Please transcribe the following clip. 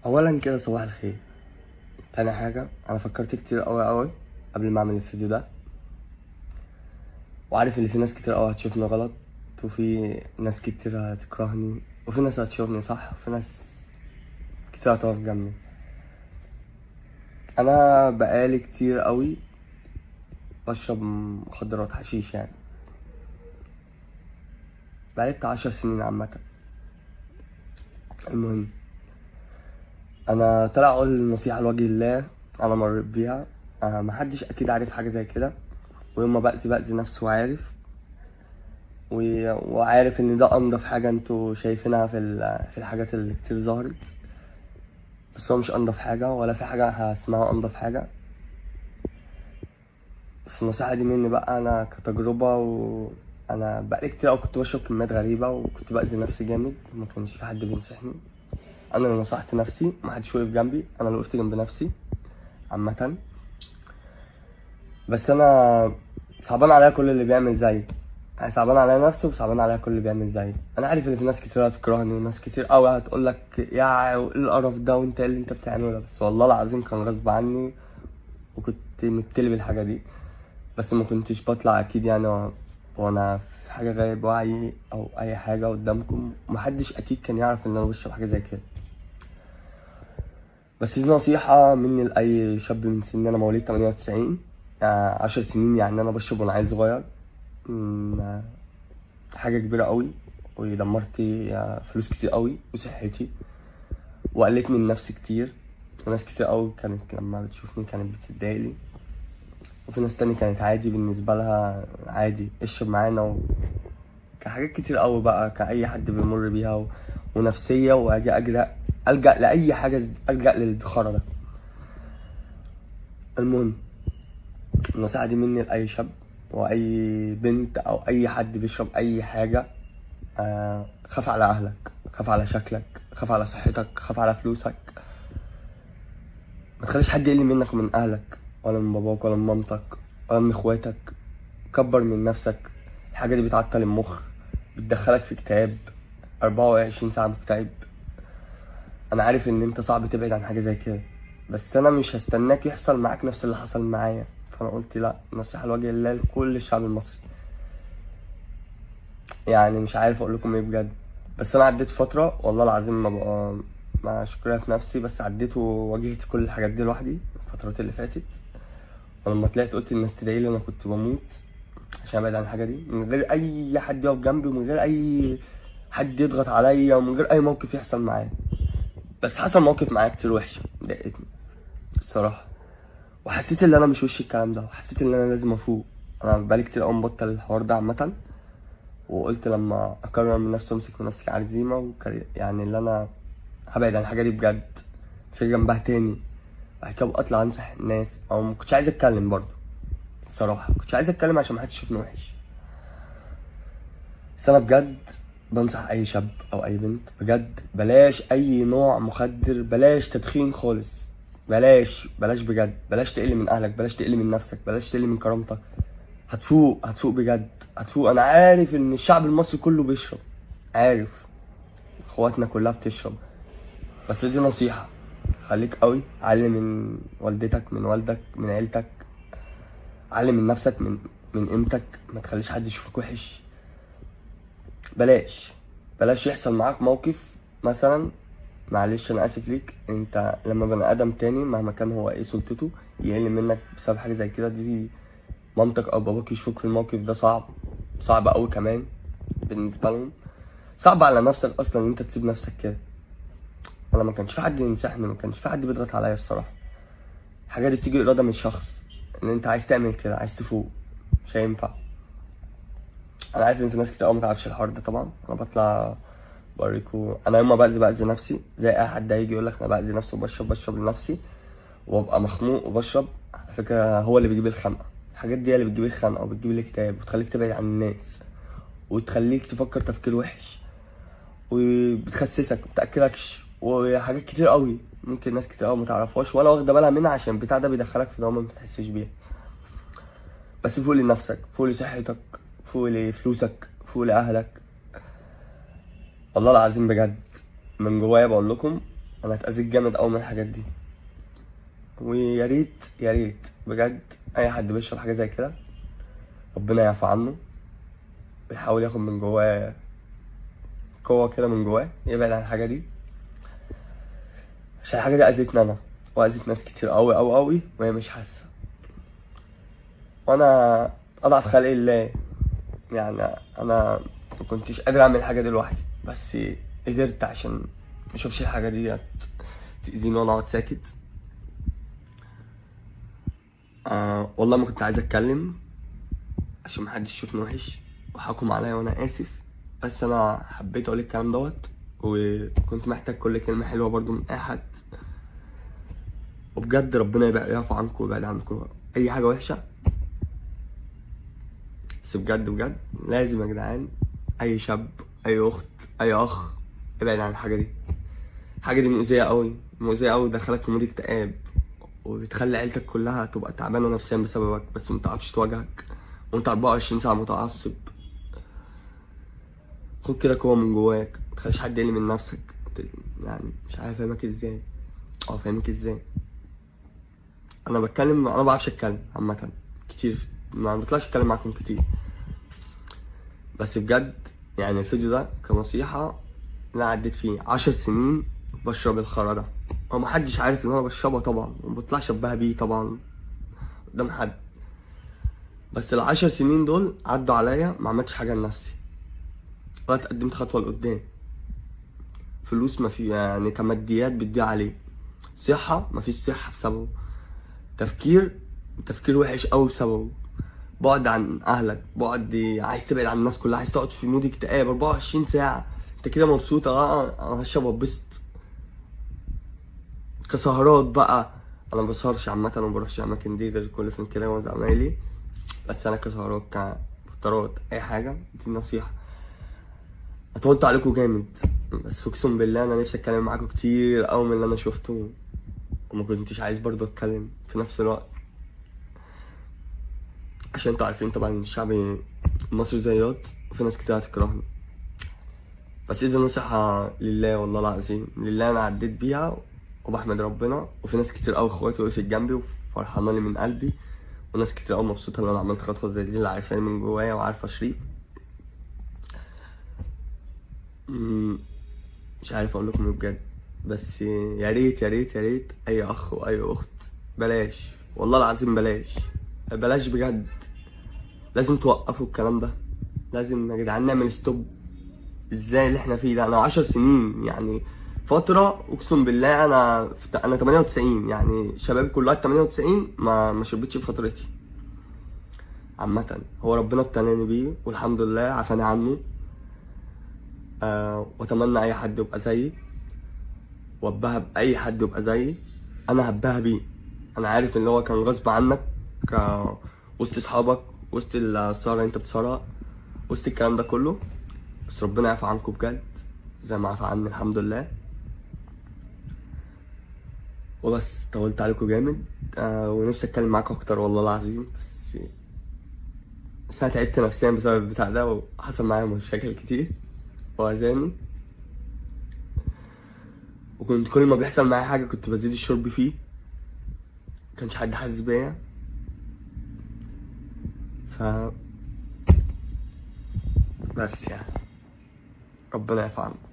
اولا كده صباح الخير. تاني حاجة، انا فكرت كتير قوي قبل ما اعمل الفيديو ده، وعارف ان في ناس كتير قوي هتشوفني غلط، وفي ناس كتير هتكرهني، وفي ناس هتشوفني صح، وفي ناس كتير هتقف جنبي. انا بقالي كتير قوي بشرب مخدرات حشيش، يعني بقالي بتاع 10 سنين عامة. المهم، انا طلع اقول نصيحة لوجه الله انا مريت بيها. محدش اكيد عارف حاجة زي كده، ويوم ما بأذي نفسي وعارف وعارف ان ده انضف حاجة انتوا شايفينها في الحاجات اللي كتير ظهرت، بس هو مش انضف حاجة، ولا في حاجة اسمها انضف حاجة. بس النصيحة دي مني بقى انا كتجربة، وانا بقالي كتير اوي كنت بشرب كميات غريبة، وكنت بأذي نفسي جامد، وما كانش في حد بينصحني. انا اللي نصحت نفسي، محدش وقف جنبي، انا اللي وقفت جنب نفسي عامة. بس انا صعبان عليا كل اللي بيعمل زيي، يعني صعبان عليا نفسي وصعبان عليا كل اللي بيعمل زيي. انا عارف ان في ناس كتير هتكرهني، وناس كتير قوي هتقول لك يا ايه القرف ده، وانت ايه اللي انت بتعمله ده، بس والله العظيم كان غصب عني، وكنت مبتلي بالحاجه دي، بس ما كنتش بطلع اكيد يعني وانا في حاجه غايب وعي او اي حاجه قدامكم، ومحدش اكيد كان يعرف ان انا بشرب حاجه زي كده. بس دي نصيحه مني لاي شاب من سن، انا مواليد 98، 10 سنين يعني انا بشرب وانا عيل صغير. مم، حاجة كبيرة قوي، ودمرت فلوس كتير قوي وصحتي، وقلتني من نفسي كتير. وناس كتير قوي كانت لما بتشوفني كانت بتتضايق لي، وفي ناس تانية كانت عادي بالنسبة لها، عادي اشرب معانا كحاجات كتير قوي بقى كأي حد بيمر بيها ونفسية، واجي ألجأ لأي حاجة، ألجأ للخرا ده. المهم، النصيحة دي مني لأي شاب وأي بنت أو أي حد بيشرب أي حاجة. خاف على اهلك، خاف على شكلك، خاف على صحتك، خاف على فلوسك. ما تخليش حد يقل منك ومن اهلك، ولا من باباك، ولا من مامتك، ولا من اخواتك. كبر من نفسك. الحاجة دي بتعطل المخ، بتدخلك في اكتئاب، 24 ساعة مكتئب. انا عارف ان انت صعب تبعد عن حاجة زي كده، بس انا مش هستناك يحصل معاك نفس اللي حصل معايا. فانا قلت لا، نصيحة لوجه الله لكل الشعب المصري. يعني مش عارف اقول لكم ايه بجد، بس انا عديت فتره والله العظيم ما بقى ما شكرها في نفسي، بس عديت وواجهت كل الحاجات دي لوحدي الفترات اللي فاتت. ولما طلعت قلت الناس تدعي لي، انا كنت بموت عشان ابعد عن الحاجه دي، من غير اي حد يقف جنبي، ومن غير اي حد يضغط عليا، ومن غير اي موقف يحصل معايا. بس حصل موقف معايا كتير وحشه ضايقتني الصراحه، وحسيت ان انا مش وش الكلام ده، وحسيت ان انا لازم افوق. انا بقالي كتير قوي مبطل الحوار ده عامه، وقلت لما اكرر من نفسي امسك من نفسي كعزيمه، يعني اللي انا هبعد عن الحاجه دي بجد، مش هاجي جنبها تاني. بعد كده بقى اطلع انصح الناس، او ما كنتش عايز اتكلم برضه الصراحه، كنتش عايز اتكلم عشان محدش يشوفني وحش. بس انا بجد بنصح اي شاب او اي بنت، بجد بلاش اي نوع مخدر، بلاش تدخين خالص، بلاش بجد، بلاش تقل من اهلك، بلاش تقل من نفسك، بلاش تقل من كرامتك. هتفوق بجد، هتفوق. انا عارف ان الشعب المصري كله بيشرب، عارف اخواتنا كلها بتشرب، بس دي نصيحة. خليك قوي، علم من والدتك، من والدك، من عيلتك، علم من نفسك، من قيمتك. ما تخليش حد يشوفك وحش. بلاش يحصل معاك موقف مثلا، معلش انا اسف ليك، انت لما بني ادم تاني مهما كان هو ايه سلطته يقل منك بسبب حاجة زي كده، دي مامتك او باباك يشوفوك في الموقف ده، صعب قوي كمان بالنسبة لهم. صعب على نفسك اصلا ان انت تسيب نفسك كده. انا ما كانش في حد ينصحني، ما كانش في حد بيضغط عليا الصراحه. الحاجه دي بتيجي اراده من الشخص، ان انت عايز تعمل كده، عايز تفوق، مش هينفع. انا عارف ان في ناس كتير قوي ما تعرفش الحوار ده طبعا. انا بطلع بوريكوا، انا يوم ما بأذي نفسي زي اي حد هيجي يقول لك انا بأذي نفسي وبشرب لنفسي، وابقى مخنوق وبشرب. على فكره هو اللي بيجيب الخنقه، الحاجات دي هي اللي بتجيب الخنقه وبتجيب الاكتئاب، وتخليك تبعد عن الناس، وتخليك تفكر تفكير وحش، وبتخسسك وبتاكلكش، وحاجات كتير قوي ممكن ناس كتير قوي ما تعرفهاش ولا واخده بالها منها، عشان البتاع ده بيدخلك في دوامه ما بتحسش بيها. بس فوق لنفسك، فوق لصحتك، فوق لفلوسك، فوق لاهلك. والله العظيم بجد من جوايا بقول لكم، انا اتأذيت جامد اوي من الحاجات دي. ويا ريت يا ريت بجد اي حد بيشرب حاجه زي كده ربنا يعفو عنه، ويحاول ياخد من جواه قوه كده، من جواه يبعد عن الحاجه دي، عشان الحاجه دي اذتني انا واذت ناس كتير اوي اوي اوي وهي مش حاسه. وانا اضعف خلق الله، يعني انا ما كنتش قادر اعمل الحاجه دي لوحدي، بس قدرت عشان ما اشوفش الحاجه دي تأذيني وانا اقعد ساكت. والله ما كنت عايز اتكلم عشان محدش يشوفني وحش وحكم عليا، وانا اسف، بس انا حبيت اقول الكلام دوت، وكنت محتاج كل كلمه حلوه برضو من اي حد. وبجد ربنا يبقى يعفو عنكم ويبعد عنكم اي حاجه وحشه. بس بجد بجد لازم يا جدعان اي شاب، اي اخت، اي اخ ابعد عن الحاجه دي. الحاجه دي مؤذيه قوي، مؤذيه قوي، دخلك في مود اكتئاب، وبتخلي عيلتك كلها تبقى تعبانه نفسيا بسببك، بس متعرفش تواجهك وانت 24 ساعه متعصب. خد كده قوه من جواك، متخليش حد يقل من نفسك. يعني مش عارف افهمك ازاي، افهمك ازاي. انا بتكلم، انا ما بعرفش اتكلم عامه كتير، ما بطلعش اتكلم معاكم كتير، بس بجد يعني الفيديو ده كنصيحه. انا عديت فيه 10 سنين بشرب الخرا ده، هو محدش عارف ان انا بشربها طبعا، ومبطلعش ابها بيه طبعا قدام حد، بس ال10 سنين دول عدوا عليا ما عملتش حاجه لنفسي ولا اتقدمت خطوه لقدام. فلوس ما في، يعني كماديات بتضيع عليه. صحه ما فيش صحه بسببه. تفكير وحش قوي بسببه. بعد عن اهلك، عايز تبعد عن الناس كلها، عايز تقعد في مود اكتئاب 24 ساعه. انت كده مبسوط؟ انا هشرب واتبسط. كسهرات بقى، انا ما بسهرش عامه وما بروحش اماكن دي غير كل فين كده مع زمايلي، بس انا كسهرات كفترات اي حاجه دي نصيحه. اتوقعت عليكم جامد، بس اقسم بالله انا نفسي اتكلم معاكم كتير قوي من اللي انا شفته، وما كنتش عايز برضه اتكلم في نفس الوقت، عشان انتوا عارفين طبعا الشعب المصري زيات وفي ناس كتير هتكرهني. بس دي نصيحة لله والله العظيم، لله انا عديت بيها وبحمد ربنا، وفي ناس كتير قوي اخواتي وقفت جنبي وفرحانه لي من قلبي، وناس كتير قوي مبسوطه ان انا عملت خطوه زي دي، اللي عارفاني من جوايا وعارفه شريف. مش عارف اقول لكم بجد، بس يا ريت يا ريت يا ريت اي اخ واي اخت بلاش، والله العظيم بلاش بجد. لازم توقفوا الكلام ده، لازم يا جدعان نعمل ستوب. ازاي اللي احنا فيه ده؟ انا 10 سنين يعني فترة، اقسم بالله انا 98، يعني شباب كلها 98 ما شربتش في فترتي عامة. هو ربنا ابتلاني بيه والحمد لله عافاني عنه. واتمنى اي حد يبقى زيي، وابها باي حد يبقى زيي. انا هبها بيه، انا عارف ان هو كان غصب عنك، وسط اصحابك، وسط السهرة اللي انت بتسهرها، وسط الكلام ده كله، بس ربنا يعفو عنكم بجد زي ما عفى عني الحمد لله. وبس طولت عليكم جامد، ونفسي اتكلم معاكم اكتر والله العظيم، بس انا تعبت نفسيا بسبب البتاع ده، وحصل معايا مشاكل كتير واذاني، وكنت كل ما بيحصل معايا حاجه كنت بزيد الشرب فيه، مكانش حد حاسس بيا. ف بس يعني ربنا يعفو عنكم.